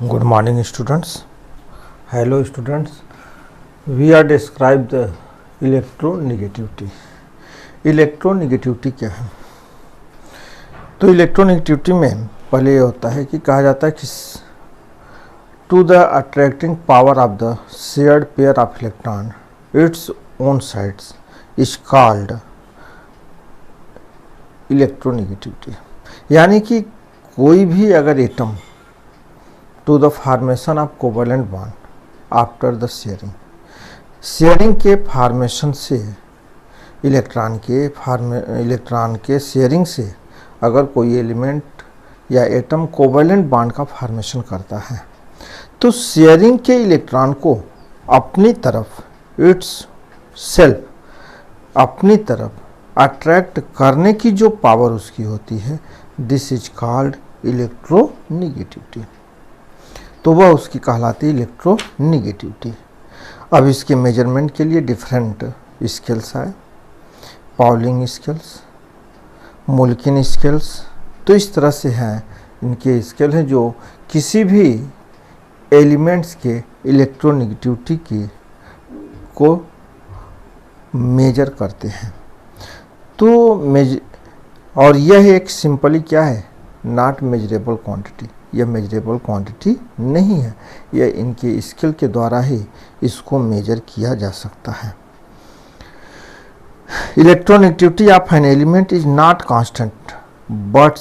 Good morning students. Hello students. We are describe the electronegativity. Electronegativity क्या है? तो electronegativity में पहले ये होता है कि कहा जाता है कि to the attracting power of the shared pair of electron its own sides is called electronegativity. यानी कि कोई भी अगर atom to the formation of covalent bond after the sharing के फॉर्मेशन से इलेक्ट्रॉन के शेयरिंग से अगर कोई एलिमेंट या एटम कोवैलेंट बॉन्ड का फॉर्मेशन करता है तो शेयरिंग के इलेक्ट्रॉन को अपनी तरफ इट्स सेल्फ अपनी तरफ अट्रैक्ट करने की जो पावर उसकी होती है, दिस इज कॉल्ड इलेक्ट्रोनेगेटिविटी। तो वह उसकी कहलाती है इलेक्ट्रोनेगेटिविटी। अब इसके मेजरमेंट के लिए डिफरेंट स्केल्स आए, पाउलिंग स्केल्स, मुल्किन स्केल्स। तो इस तरह से हैं इनके स्केल हैं जो किसी भी एलिमेंट्स के इलेक्ट्रोनेगेटिविटी की को मेजर करते हैं। तो और यह एक सिंपली क्या है, नॉट मेजरेबल क्वांटिटी। यह मेजरेबल क्वांटिटी नहीं है, यह इनके स्केल के द्वारा ही इसको मेजर किया जा सकता है। Electronegativity of an element is not constant but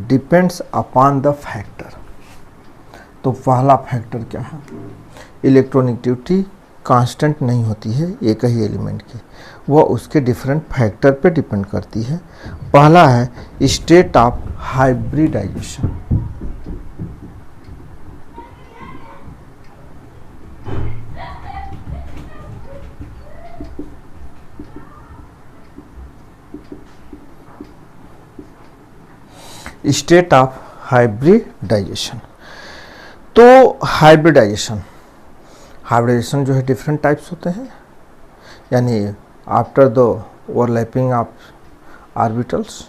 depends upon the factor. तो पहला फैक्टर क्या है, इलेक्ट्रोनेगेटिविटी कांस्टेंट नहीं होती है एक ही एलिमेंट की, वह उसके डिफरेंट फैक्टर पे डिपेंड करती है। पहला है state of hybridisation. State of hybridisation. तो हाइब्रिडाइजेशन जो है डिफरेंट टाइप्स होते हैं, यानी after the overlapping of orbitals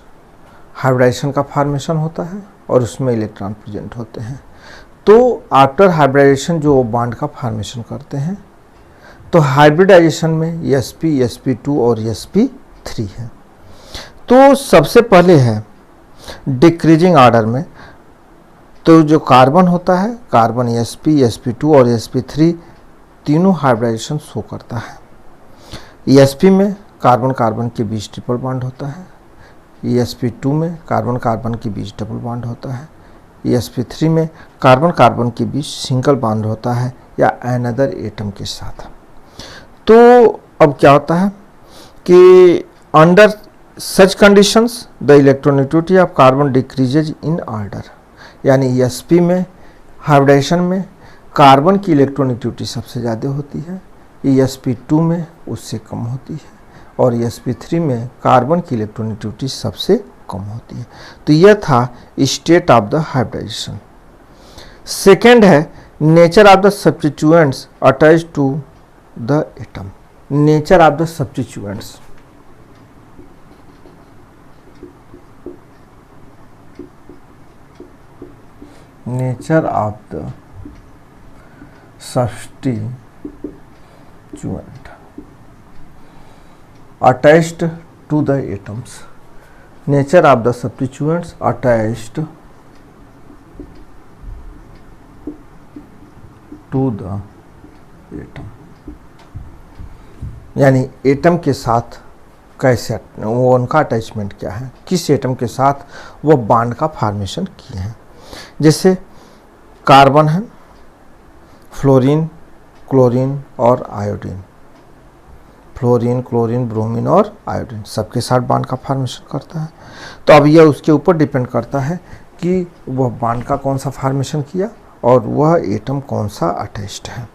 hybridisation का फॉर्मेशन होता है और उसमें इलेक्ट्रॉन प्रेजेंट होते हैं। तो आफ्टर हाइब्रिडाइजेशन जो बॉन्ड का फॉर्मेशन करते हैं, तो हाइब्रिडाइजेशन में sp, sp2 और sp3 है। तो सबसे पहले है डिक्रीजिंग ऑर्डर में, तो जो कार्बन होता है, कार्बन sp, sp2 और sp3 तीनों हाइब्रिडाइजेशन शो करता है। sp में कार्बन कार्बन के बीच ट्रिपल बॉन्ड होता है, sp2 में कार्बन कार्बन के बीच डबल बॉन्ड होता है, sp3 में कार्बन कार्बन के बीच सिंगल बॉन्ड होता है या अनदर एटम के साथ। तो अब क्या होता है कि under such conditions the electronegativity of carbon decreases in order. यानी sp में हाइब्रिडाइजेशन में कार्बन की इलेक्ट्रोनेगेटिविटी सबसे ज़्यादा होती है, sp2 में उससे कम होती है और sp3 में कार्बन की इलेक्ट्रोनेगेटिविटी सबसे कम होती है। तो यह था state of the hybridisation. Second है nature of the substituents attached to the atom. Nature of the substituents, nature of the substituent attached to the atoms। nature of the substituents attached to the atom। यानी atom के साथ कैसे वो उनका attachment क्या है, किस एटम के साथ वो बॉन्ड का फॉर्मेशन किए हैं। जैसे कार्बन है, फ्लोरीन, क्लोरीन और आयोडीन, फ्लोरीन, क्लोरीन, ब्रोमीन और आयोडीन सबके साथ बॉन्ड का फॉर्मेशन करता है। तो अब यह उसके ऊपर डिपेंड करता है कि वह बॉन्ड का कौन सा फॉर्मेशन किया और वह एटम कौन सा अटैच्ड है।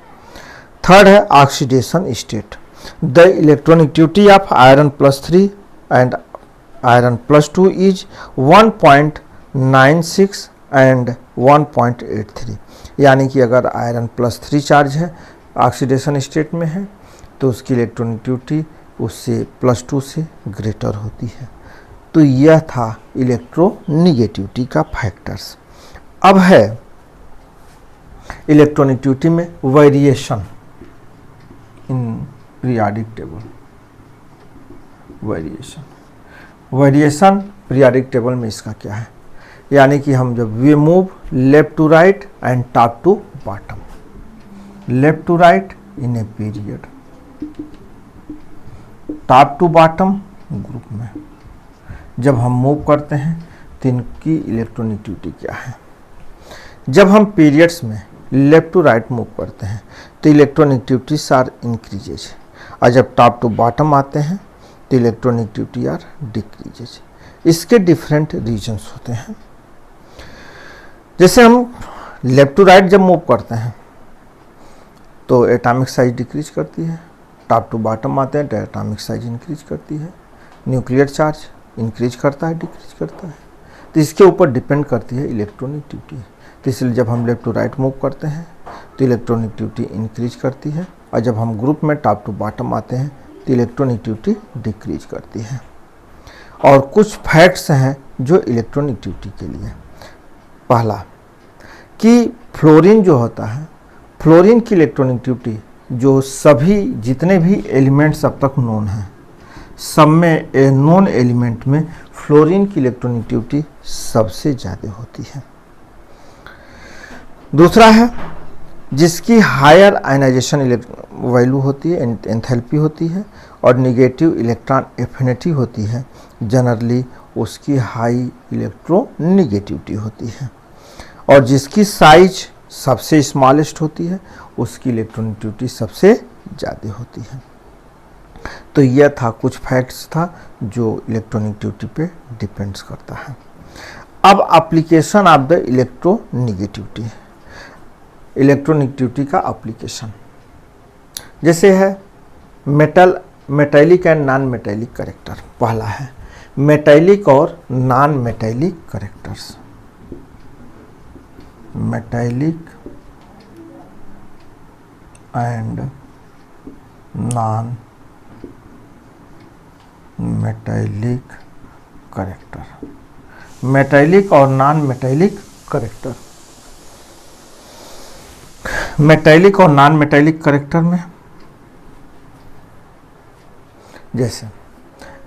थर्ड है oxidation state. The electronegativity of iron +3 and iron +2 is 1.96 and 1.83। यानी कि अगर आयरन +3 चार्ज है, ऑक्सीडेशन स्टेट में है, तो उसकी इलेक्ट्रोनेगेटिविटी उससे +2 से ग्रेटर होती है। तो यह था इलेक्ट्रोनेगेटिविटी का फैक्टर्स। अब है इलेक्ट्रोनेगेटिविटी में variation in periodic table, variation periodic table में इसका क्या है, यानी कि हम जब we move left to right and top to bottom, left to right in a period, top to bottom group में जब हम मूव करते हैं तो इनकी इलेक्ट्रोनेगेटिविटी क्या है। जब हम पीरियड्स में लेफ्ट टू राइट मूव करते हैं तो इलेक्ट्रोनेगेटिविटीज आर इंक्रीजेज, और जब टॉप टू बॉटम आते हैं तो इलेक्ट्रोनेगेटिविटी आर डिक्रीजेज। इसके डिफरेंट रीजन्स होते हैं। जैसे हम लेफ्ट टू राइट जब मूव करते हैं तो एटॉमिक साइज डिक्रीज करती है, टॉप टू बॉटम आते हैं तो एटॉमिक साइज इंक्रीज करती है, न्यूक्लियर चार्ज इंक्रीज करता है डिक्रीज करता है। तो इसके ऊपर डिपेंड करती है इलेक्ट्रोनेगेटिविटी। तो इसलिए जब हम लेफ्ट टू राइट मूव करते हैं तो इलेक्ट्रोनेगेटिविटी इंक्रीज करती है, और जब हम ग्रुप में टॉप टू बॉटम आते हैं तो इलेक्ट्रोनेगेटिविटी डिक्रीज करती है। और कुछ फैक्ट्स हैं जो इलेक्ट्रोनेगेटिविटी के लिए। पहला कि फ्लोरीन जो होता है, फ्लोरीन की इलेक्ट्रोनेगेटिविटी जो सभी जितने भी एलिमेंट्स अब तक नोन हैं सब में नॉन एलिमेंट में फ्लोरीन की इलेक्ट्रोनेगेटिविटी सबसे ज़्यादा होती है। दूसरा है जिसकी हायर आयनाइजेशन वैल्यू होती है, एंथैल्पी होती है, और निगेटिव इलेक्ट्रॉन एफिनिटी होती है, जनरली उसकी हाई इलेक्ट्रोनेगेटिविटी होती है। और जिसकी साइज सबसे स्मॉलेस्ट होती है उसकी इलेक्ट्रोनेगेटिविटी सबसे ज़्यादा होती है। तो यह था कुछ फैक्ट्स था जो इलेक्ट्रोनेगेटिविटी पे डिपेंड्स करता है। अब application of the electronegativity, electronegativity का एप्लीकेशन जैसे है metallic and non metallic character. पहला है मेटैलिक और non metallic characters, metallic and non metallic character, metallic और नॉन मेटैलिक कैरेक्टर। मेटैलिक और नॉन मेटैलिक कैरेक्टर में जैसे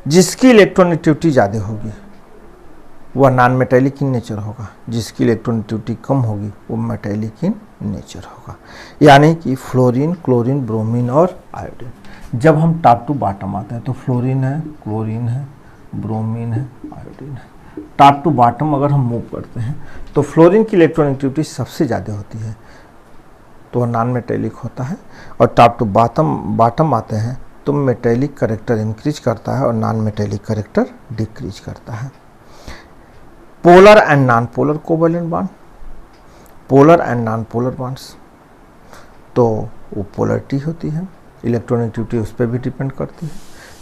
जिसकी इलेक्ट्रोनेगेटिविटी ज़्यादा होगी वह नॉन मेटैलिक इन नेचर होगा, जिसकी इलेक्ट्रोनेगेटिविटी कम होगी वो मेटैलिक इन नेचर होगा। यानी कि फ्लोरीन, क्लोरीन, ब्रोमीन और आयोडीन। जब हम टॉप टू बॉटम आते हैं तो फ्लोरीन है, क्लोरीन है, ब्रोमीन है, आयोडीन है। टॉप टू बॉटम अगर हम मूव करते हैं तो फ्लोरीन की इलेक्ट्रोनेगेटिविटी सबसे ज़्यादा होती है तो वह नॉन मेटैलिक होता है, और टॉप टू बॉटम आते हैं तो मेटैलिक कैरेक्टर इंक्रीज करता है और नॉन मेटैलिक कैरेक्टर डिक्रीज करता है। Polar and non polar covalent bond, polar and non polar bonds तो वो पोलरिटी होती है, इलेक्ट्रोनेगेटिविटी उस पर भी डिपेंड करती है।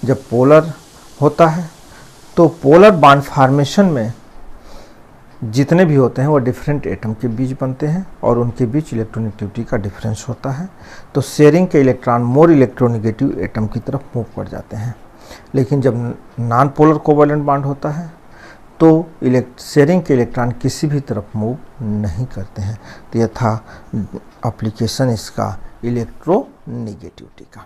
जब पोलर होता है तो पोलर बॉन्ड फॉर्मेशन में जितने भी होते हैं वो डिफरेंट एटम के बीच बनते हैं और उनके बीच इलेक्ट्रोनेगेटिविटी का डिफरेंस होता है, तो शेयरिंग के इलेक्ट्रॉन मोर इलेक्ट्रोनेगेटिव एटम की तरफ मूव कर जाते हैं। लेकिन जब नॉन पोलर कोवैलेंट बॉन्ड होता है तो शेयरिंग के इलेक्ट्रॉन किसी भी तरफ मूव नहीं करते हैं। तो यह था एप्लीकेशन इसका इलेक्ट्रोनेगेटिविटी का।